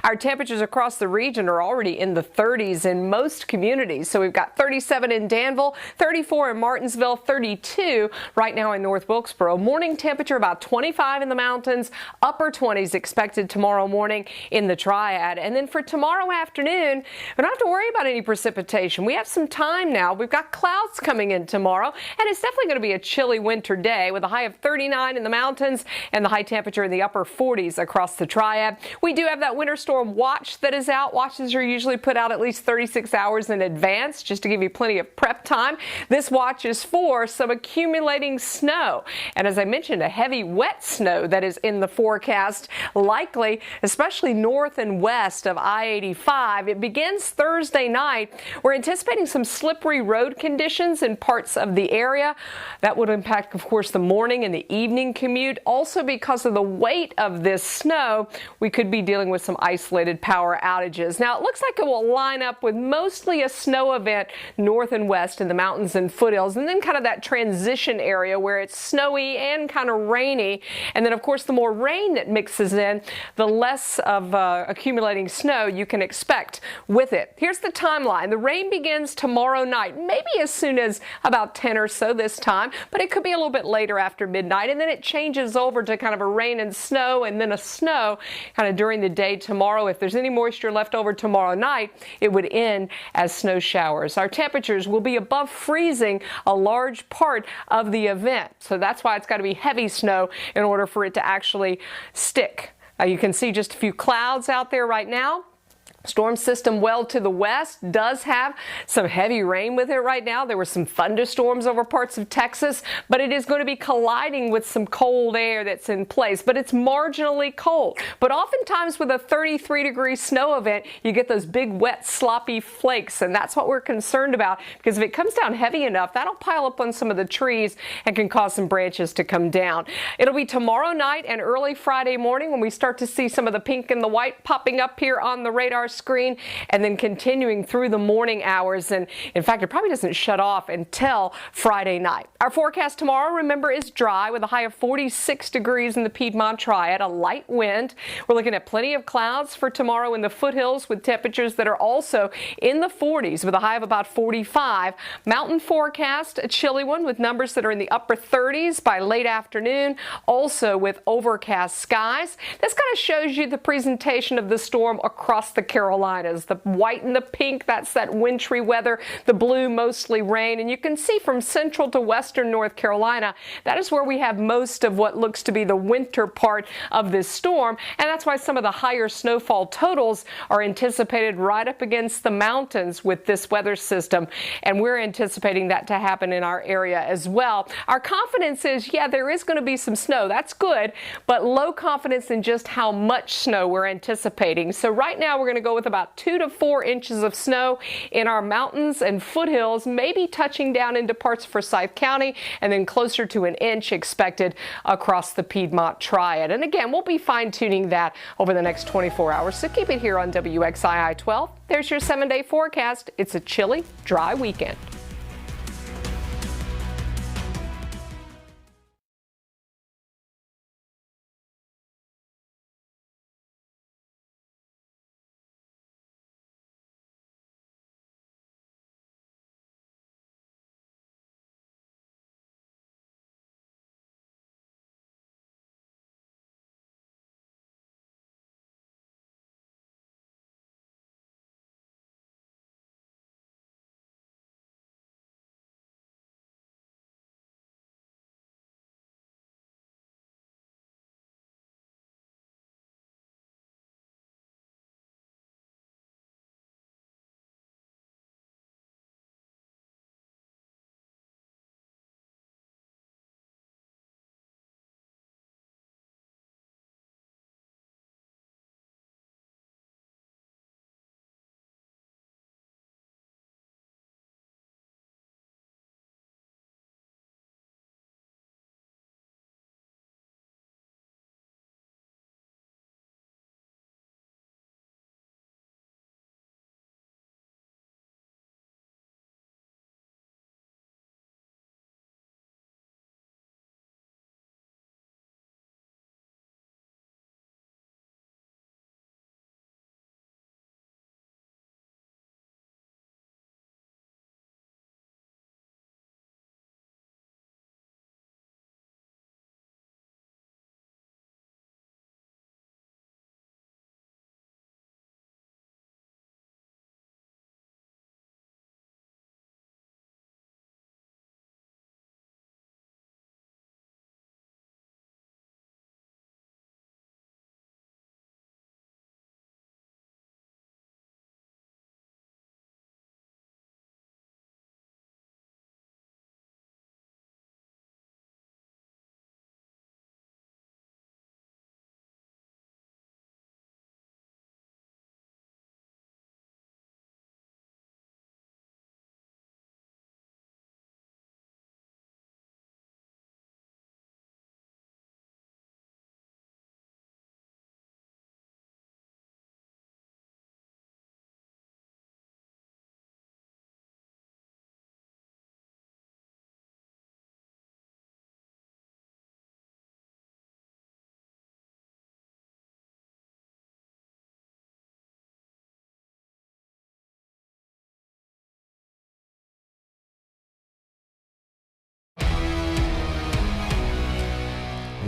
Our temperatures across the region are already in the 30s in most communities. So we've got 37 in Danville, 34 in Martinsville, 32 right now in North Wilkesboro. Morning temperature about 25 in the mountains, upper 20s expected tomorrow morning in the Triad. And then for tomorrow afternoon, we don't have to worry about any precipitation. We have some time now. We've got clouds coming in tomorrow, and it's definitely going to be a chilly winter day with a high of 39 in the mountains and the high temperature in the upper 40s across the Triad. We do have that winter storm watch that is out. Watches are usually put out at least 36 hours in advance just to give you plenty of prep time. This watch is for some accumulating snow. And as I mentioned, a heavy wet snow that is in the forecast, likely, especially north and west of I-85. It begins Thursday night. We're anticipating some slippery road conditions in parts of the area. That would impact, of course, the morning and the evening commute. Also, because of the weight of this snow, we could be dealing with some isolated power outages. Now, it looks like it will line up with mostly a snow event north and west in the mountains and foothills, and then kind of that transition area where it's snowy and kind of rainy. And then, of course, the more rain that mixes in, the less of accumulating snow you can expect with it. Here's the timeline. The rain begins tomorrow night, maybe as soon as about 10 or so this time, but it could be a little bit later after midnight, and then it changes over to kind of a rain and snow and then a snow kind of during the day tomorrow. If there's any moisture left over tomorrow night, it would end as snow showers. Our temperatures will be above freezing a large part of the event, so that's why it's got to be heavy snow in order for it to actually stick. You can see just a few clouds out there right now. Storm system well to the west does have some heavy rain with it right now. There were some thunderstorms over parts of Texas, but it is going to be colliding with some cold air that's in place, but it's marginally cold. But oftentimes with a 33-degree snow event, you get those big, wet, sloppy flakes, and that's what we're concerned about, because if it comes down heavy enough, that'll pile up on some of the trees and can cause some branches to come down. It'll be tomorrow night and early Friday morning when we start to see some of the pink and the white popping up here on the radar screen, and then continuing through the morning hours. And in fact, it probably doesn't shut off until Friday night. Our forecast tomorrow, remember, is dry with a high of 46 degrees in the Piedmont Triad, a light wind. We're looking at plenty of clouds for tomorrow in the foothills with temperatures that are also in the 40s with a high of about 45. Mountain forecast, a chilly one with numbers that are in the upper 30s by late afternoon, also with overcast skies. This kind of shows you the presentation of the storm across the Carolinas. The white and the pink, that's that wintry weather. The blue, mostly rain. And you can see from central to western North Carolina, that is where we have most of what looks to be the winter part of this storm. And that's why some of the higher snowfall totals are anticipated right up against the mountains with this weather system. And we're anticipating that to happen in our area as well. Our confidence is, yeah, there is going to be some snow. That's good, but low confidence in just how much snow we're anticipating. So right now we're going to go with about 2 to 4 inches of snow in our mountains and foothills, maybe touching down into parts of Forsyth County, and then closer to an inch expected across the Piedmont Triad. And again, we'll be fine-tuning that over the next 24 hours, so keep it here on WXII 12. There's your 7-day forecast. It's a chilly, dry weekend.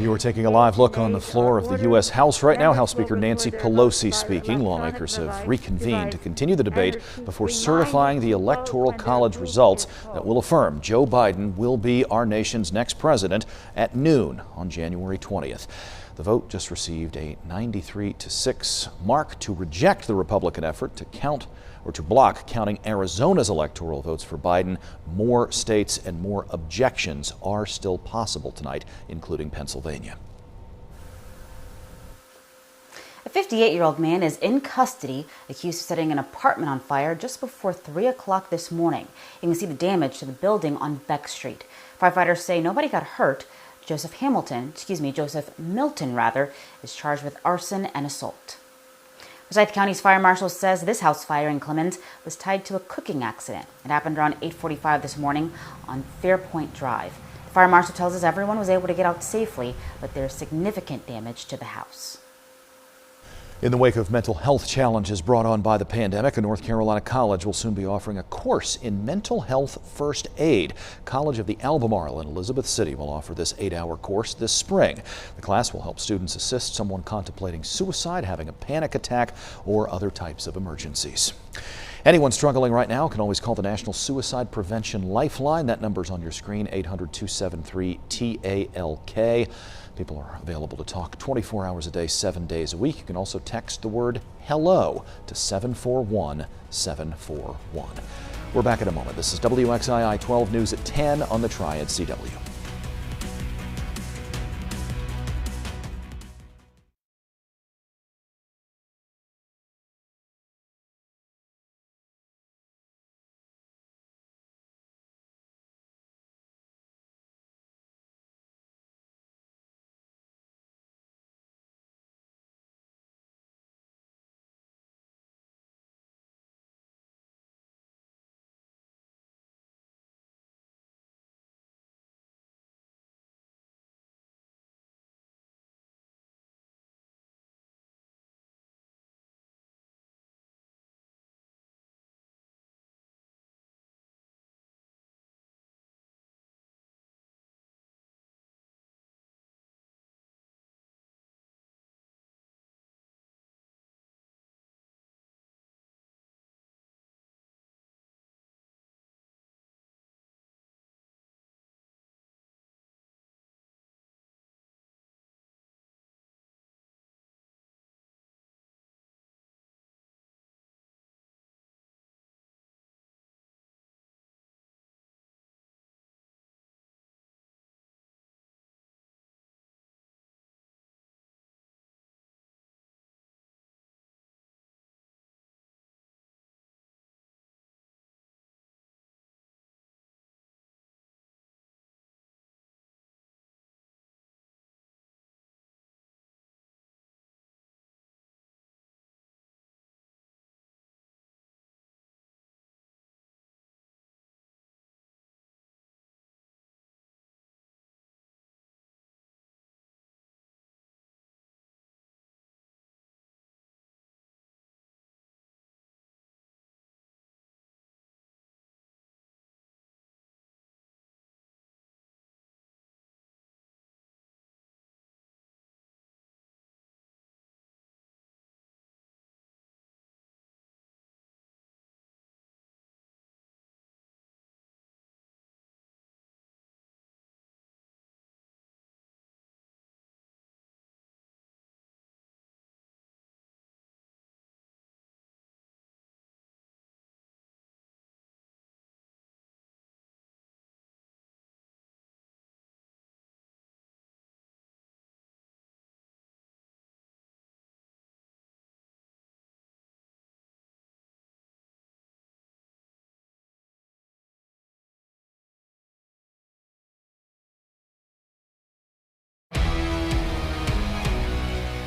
You are taking a live look on the floor of the U.S. House right now. House Speaker Nancy Pelosi speaking. Lawmakers have reconvened to continue the debate before certifying the Electoral College results that will affirm Joe Biden will be our nation's next president at noon on January 20th. The vote just received a 93-6 mark to reject the Republican effort to block counting Arizona's electoral votes for Biden. More states and more objections are still possible tonight, including Pennsylvania. A 58-year-old man is in custody, accused of setting an apartment on fire just before 3 o'clock this morning. You can see the damage to the building on Beck Street. Firefighters say nobody got hurt. Joseph Milton, is charged with arson and assault. Forsyth County's fire marshal says this house fire in Clemens was tied to a cooking accident. It happened around 8:45 this morning on Fairpoint Drive. The fire marshal tells us everyone was able to get out safely, but there's significant damage to the house. In the wake of mental health challenges brought on by the pandemic, a North Carolina college will soon be offering a course in mental health first aid. College of the Albemarle in Elizabeth City will offer this 8-hour course this spring. The class will help students assist someone contemplating suicide, having a panic attack, or other types of emergencies. Anyone struggling right now can always call the National Suicide Prevention Lifeline. That number's on your screen, 800-273-TALK. People are available to talk 24 hours a day, 7 days a week. You can also text the word HELLO to 741-741. We're back in a moment. This is WXII 12 News at 10 on the Triad CW.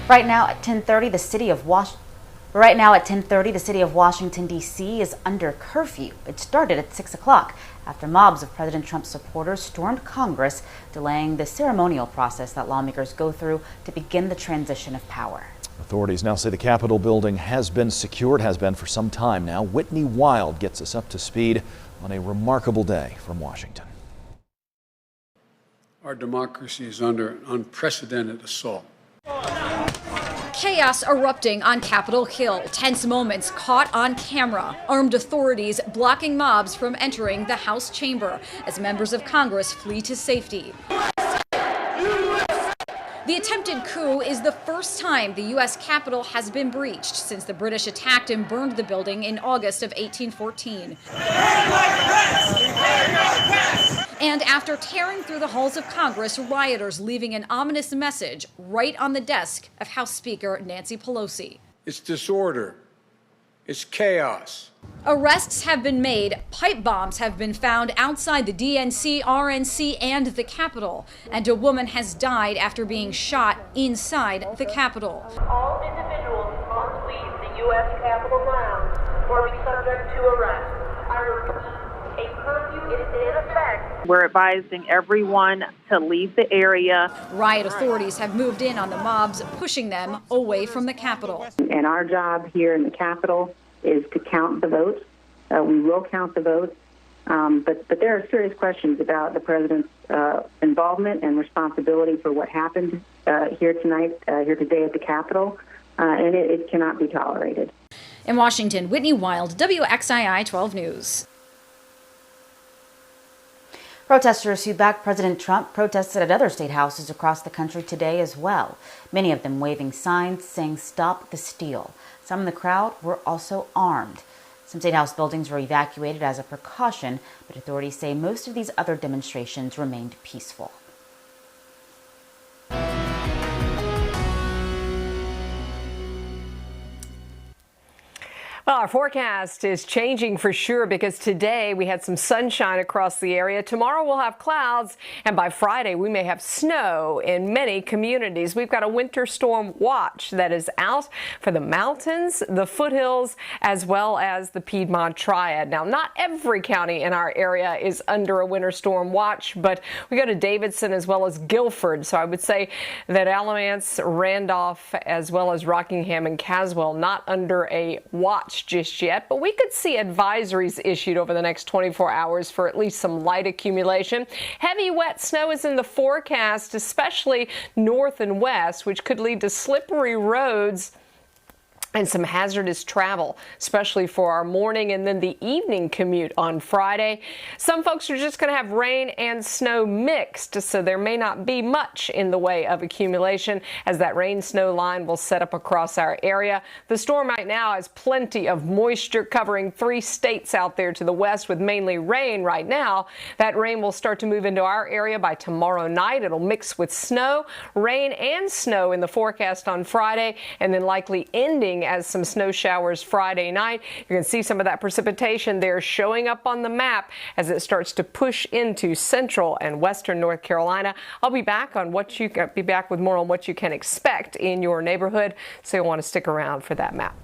Right now at 10:30, the city of Washington, D.C. is under curfew. It started at 6 o'clock after mobs of President Trump's supporters stormed Congress, delaying the ceremonial process that lawmakers go through to begin the transition of power. Authorities now say the Capitol building has been secured, has been for some time now. Whitney Wild gets us up to speed on a remarkable day from Washington. Our democracy is under an unprecedented assault. Chaos erupting on Capitol Hill. Tense moments caught on camera. Armed authorities blocking mobs from entering the House chamber as members of Congress flee to safety. The attempted coup is the first time the U.S. Capitol has been breached since the British attacked and burned the building in August of 1814. And after tearing through the halls of Congress, rioters leaving an ominous message right on the desk of House Speaker Nancy Pelosi. It's disorder. It's chaos. Arrests have been made. Pipe bombs have been found outside the DNC, RNC, and the Capitol. And a woman has died after being shot inside the Capitol. All individuals must leave the U.S. Capitol grounds or be subject to arrest. I repeat, a curfew is in effect. We're advising everyone to leave the area. Riot authorities have moved in on the mobs, pushing them away from the Capitol. And our job here in the Capitol is to count the votes. We will count the votes, but there are serious questions about the president's involvement and responsibility for what happened here today at the Capitol, and it cannot be tolerated. In Washington, Whitney Wild, WXII 12 News. Protesters who backed President Trump protested at other state houses across the country today as well, many of them waving signs saying "Stop the Steal." Some in the crowd were also armed. Some state house buildings were evacuated as a precaution, but authorities say most of these other demonstrations remained peaceful. Well, our forecast is changing for sure because today we had some sunshine across the area. Tomorrow we'll have clouds, and by Friday we may have snow in many communities. We've got a winter storm watch that is out for the mountains, the foothills, as well as the Piedmont Triad. Now, not every county in our area is under a winter storm watch, but we go to Davidson as well as Guilford. So I would say that Alamance, Randolph, as well as Rockingham and Caswell not under a watch just yet, but we could see advisories issued over the next 24 hours for at least some light accumulation. Heavy wet snow is in the forecast, especially north and west, which could lead to slippery roads and some hazardous travel, especially for our morning and then the evening commute on Friday. Some folks are just going to have rain and snow mixed, so there may not be much in the way of accumulation as that rain-snow line will set up across our area. The storm right now has plenty of moisture covering 3 states out there to the west with mainly rain right now. That rain will start to move into our area by tomorrow night. It'll mix with snow, rain and snow in the forecast on Friday, and then likely ending as some snow showers Friday night. You can see some of that precipitation there showing up on the map as it starts to push into central and western North Carolina. I'll be back with more on what you can expect in your neighborhood, so you'll want to stick around for that map.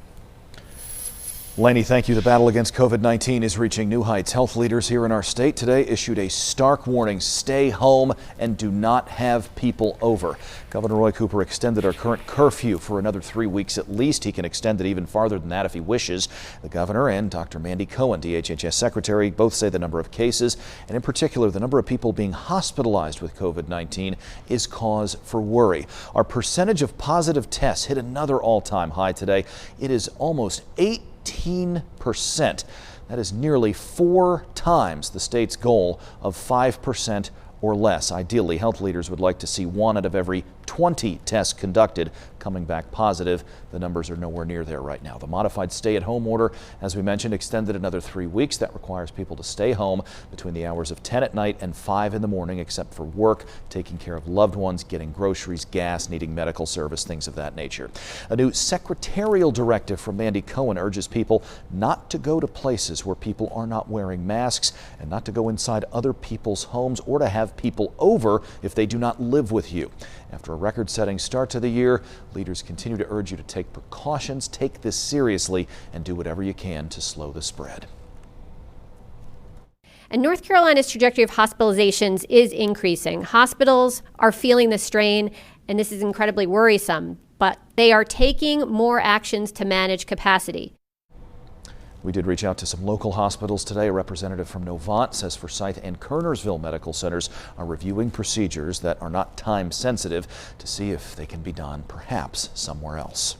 Lainey, thank you. The battle against COVID-19 is reaching new heights. Health leaders here in our state today issued a stark warning: stay home and do not have people over. Governor Roy Cooper extended our current curfew for another 3 weeks at least. He can extend it even farther than that if he wishes. The governor and Dr. Mandy Cohen, DHHS secretary, both say the number of cases, and in particular the number of people being hospitalized with COVID-19, is cause for worry. Our percentage of positive tests hit another all-time high today. It is almost 18%. That is nearly 4 times the state's goal of 5% or less. Ideally, health leaders would like to see 1 out of every 20 tests conducted coming back positive. The numbers are nowhere near there right now. The modified stay-at-home order, as we mentioned, extended another 3 weeks. That requires people to stay home between the hours of 10 at night and 5 in the morning, except for work, taking care of loved ones, getting groceries, gas, needing medical service, things of that nature. A new secretarial directive from Mandy Cohen urges people not to go to places where people are not wearing masks and not to go inside other people's homes or to have people over if they do not live with you. After a record-setting start to the year, leaders continue to urge you to take precautions, take this seriously, and do whatever you can to slow the spread. And North Carolina's trajectory of hospitalizations is increasing. Hospitals are feeling the strain, and this is incredibly worrisome, but they are taking more actions to manage capacity. We did reach out to some local hospitals today. A representative from Novant says Forsyth and Kernersville medical centers are reviewing procedures that are not time sensitive to see if they can be done perhaps somewhere else.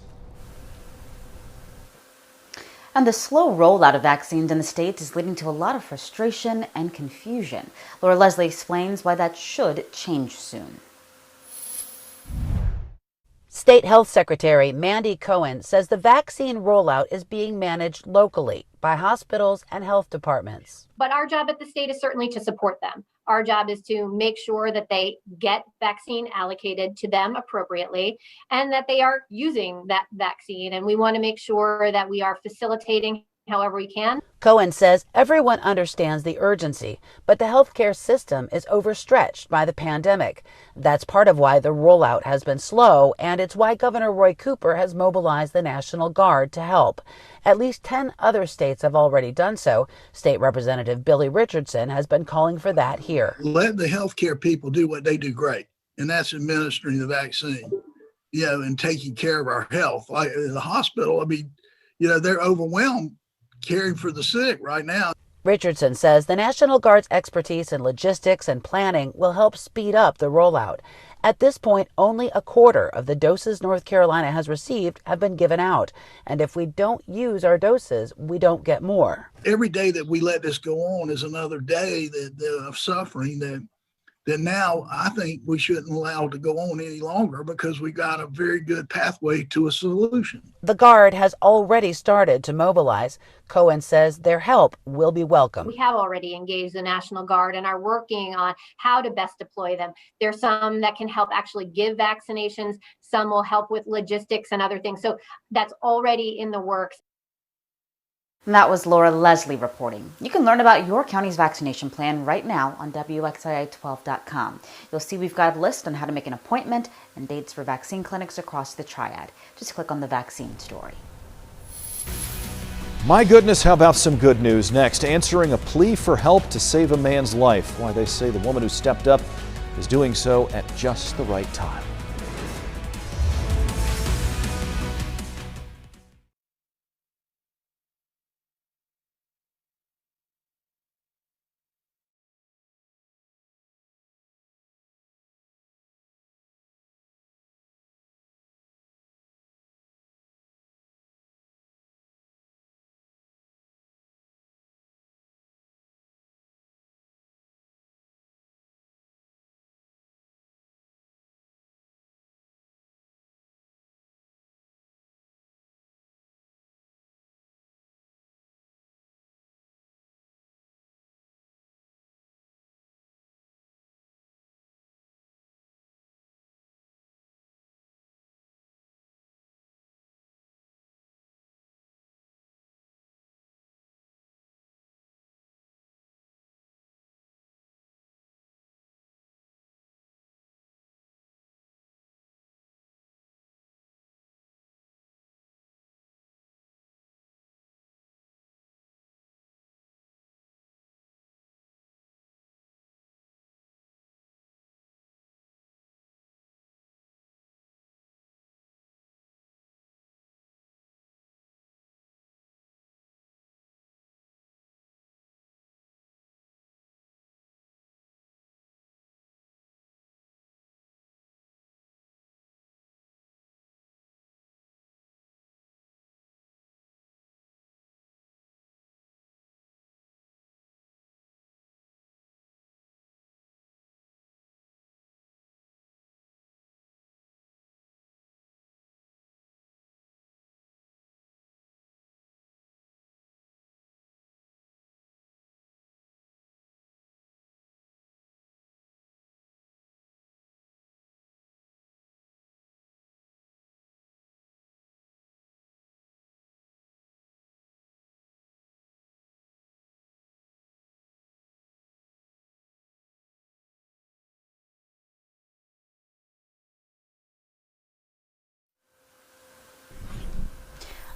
And the slow rollout of vaccines in the states is leading to a lot of frustration and confusion. Laura Leslie explains why that should change soon. State Health Secretary Mandy Cohen says the vaccine rollout is being managed locally by hospitals and health departments. But our job at the state is certainly to support them. Our job is to make sure that they get vaccine allocated to them appropriately and that they are using that vaccine. And we want to make sure that we are facilitating however we can. Cohen says everyone understands the urgency, but the healthcare system is overstretched by the pandemic. That's part of why the rollout has been slow, and it's why Governor Roy Cooper has mobilized the National Guard to help. At least 10 other states have already done so. State Representative Billy Richardson has been calling for that here. Let the healthcare people do what they do great, and that's administering the vaccine, and taking care of our health. Like in the hospital, they're overwhelmed caring for the sick right now. Richardson says the National Guard's expertise in logistics and planning will help speed up the rollout. At this point, only a quarter of the doses North Carolina has received have been given out. And if we don't use our doses, we don't get more. Every day that we let this go on is another day of suffering that now I think we shouldn't allow to go on any longer because we got a very good pathway to a solution. The Guard has already started to mobilize. Cohen says their help will be welcome. We have already engaged the National Guard and are working on how to best deploy them. There's some that can help actually give vaccinations. Some will help with logistics and other things. So that's already in the works. And that was Laura Leslie reporting. You can learn about your county's vaccination plan right now on WXII12.com. You'll see we've got a list on how to make an appointment and dates for vaccine clinics across the Triad. Just click on the vaccine story. My goodness, how about some good news next? Answering a plea for help to save a man's life. Why they say the woman who stepped up is doing so at just the right time.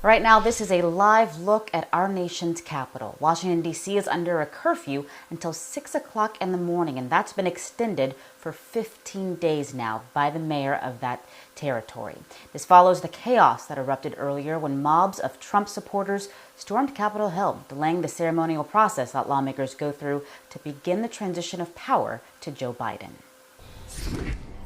Right now, this is a live look at our nation's capital. Washington, D.C. is under a curfew until 6 o'clock in the morning, and that's been extended for for 15 days now by the mayor of that territory. This follows the chaos that erupted earlier when mobs of Trump supporters stormed Capitol Hill, delaying the ceremonial process that lawmakers go through to begin the transition of power to Joe Biden.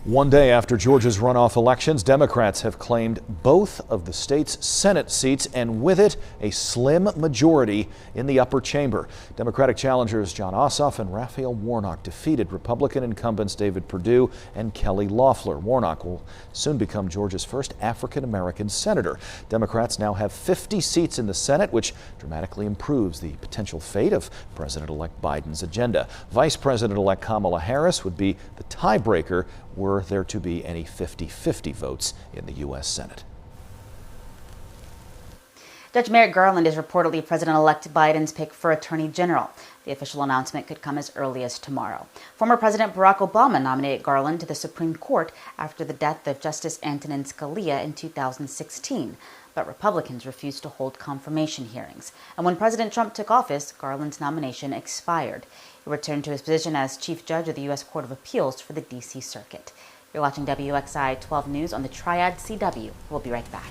One day after Georgia's runoff elections, Democrats have claimed both of the state's Senate seats, and with it, a slim majority in the upper chamber. Democratic challengers Jon Ossoff and Raphael Warnock defeated Republican incumbents David Perdue and Kelly Loeffler. Warnock will soon become Georgia's first African-American senator. Democrats now have 50 seats in the Senate, which dramatically improves the potential fate of President-elect Biden's agenda. Vice President-elect Kamala Harris would be the tiebreaker were there to be any 50-50 votes in the U.S. Senate. Judge Merrick Garland is reportedly President-elect Biden's pick for Attorney General. The official announcement could come as early as tomorrow. Former President Barack Obama nominated Garland to the Supreme Court after the death of Justice Antonin Scalia in 2016. But Republicans refused to hold confirmation hearings. And when President Trump took office, Garland's nomination expired. He returned to his position as Chief Judge of the U.S. Court of Appeals for the D.C. Circuit. You're watching WXI 12 News on the Triad CW. We'll be right back.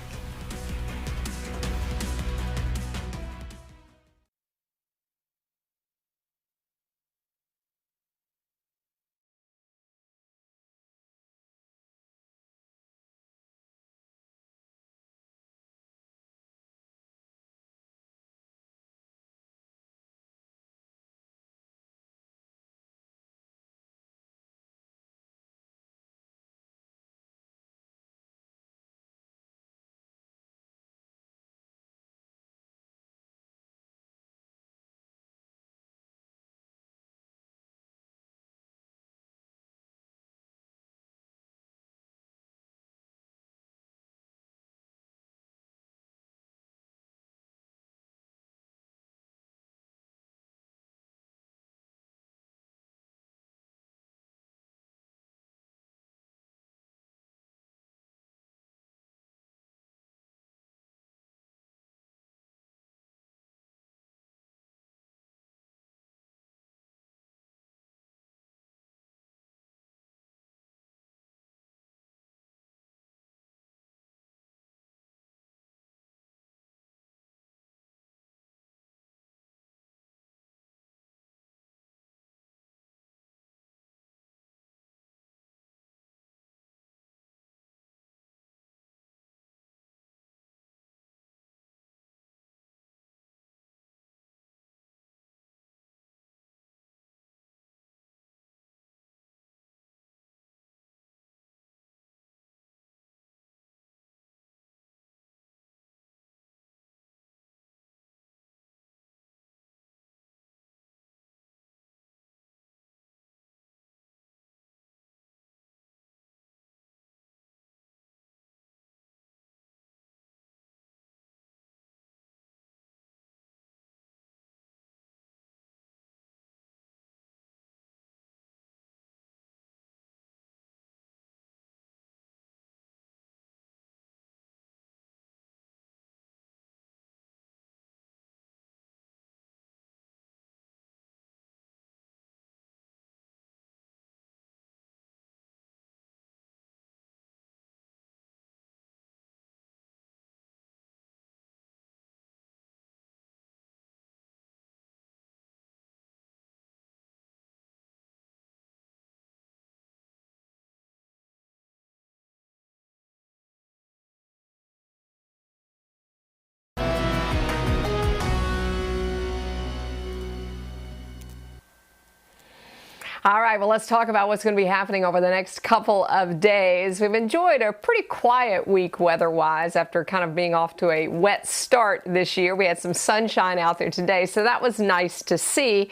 All right, well, let's talk about what's going to be happening over the next couple of days. We've enjoyed a pretty quiet week weather-wise after kind of being off to a wet start this year. We had some sunshine out there today, so that was nice to see.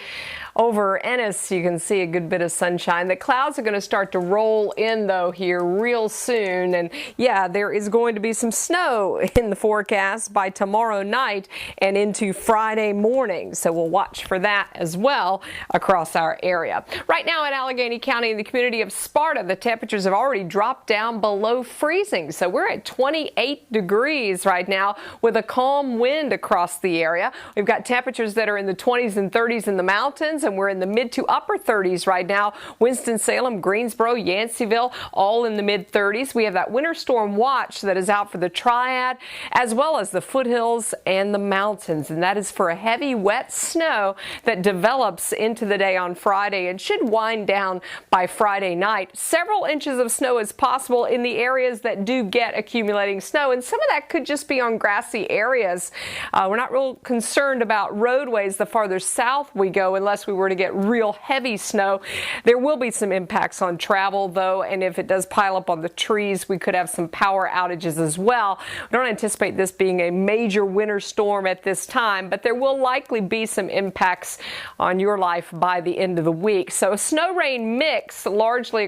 Over Ennis, you can see a good bit of sunshine. The clouds are going to start to roll in, though, here real soon. And, yeah, there is going to be some snow in the forecast by tomorrow night and into Friday morning. So we'll watch for that as well across our area. Right Right now in Allegheny County in the community of Sparta, the temperatures have already dropped down below freezing. So we're at 28 degrees right now with a calm wind across the area. We've got temperatures that are in the 20s and 30s in the mountains, and we're in the mid to upper 30s right now. Winston-Salem, Greensboro, Yanceyville, all in the mid 30s. We have that winter storm watch that is out for the Triad, as well as the foothills and the mountains. And that is for a heavy, wet snow that develops into the day on Friday and should wind down by Friday night. Several inches of snow is possible in the areas that do get accumulating snow, and some of that could just be on grassy areas. We're not real concerned about roadways the farther south we go unless we were to get real heavy snow. There will be some impacts on travel, though, and if it does pile up on the trees, we could have some power outages as well. We don't anticipate this being a major winter storm at this time, but there will likely be some impacts on your life by the end of the week. So a snow rain mix largely